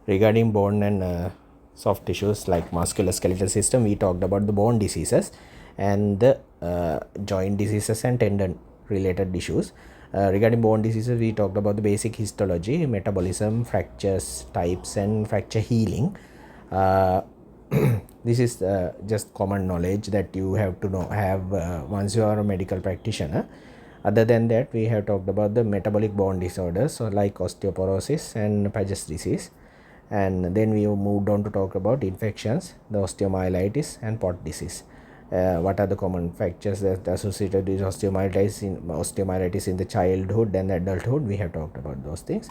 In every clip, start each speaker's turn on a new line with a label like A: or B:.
A: Regarding bone and soft tissues like musculoskeletal system, we talked about the bone diseases and the joint diseases and tendon related issues. Regarding bone diseases, we talked about the basic histology, metabolism, fractures types, and fracture healing. This is just common knowledge that you have to have once you are a medical practitioner. Other than that, we have talked about the metabolic bone disorders, so like osteoporosis and Paget's disease. And then we moved on to talk about infections, the osteomyelitis and pot disease. What are the common factors that are associated with osteomyelitis in the childhood and adulthood? We have talked about those things.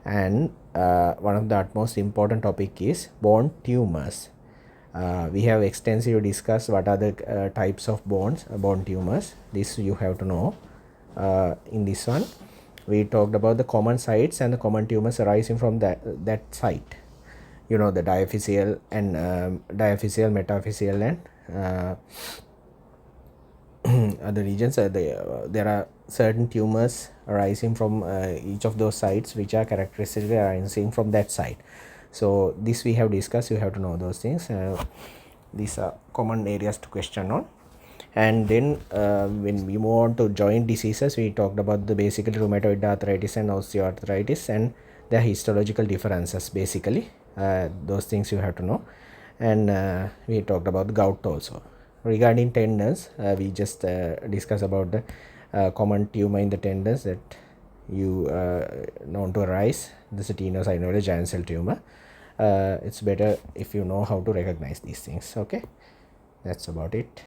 A: And one of the utmost important topic is bone tumors. We have extensively discussed what are the types of bone tumors. This you have to know. In this one, we talked about the common sites and the common tumors arising from that site. You know, the diaphyseal and metaphyseal and other regions. There are certain tumors arising from each of those sites which are characteristically arising from that site. So this we have discussed. You have to know those things. These are common areas to question on. And then when we move on to joint diseases, we talked about the basically rheumatoid arthritis and osteoarthritis and their histological differences. Basically those things you have to know. And we talked about the gout also. Regarding tendons, we just discussed about the common tumor in the tendons that you known to arise, the tenosynovial giant cell tumor. It's better if you know how to recognize these things. Okay, that's about it.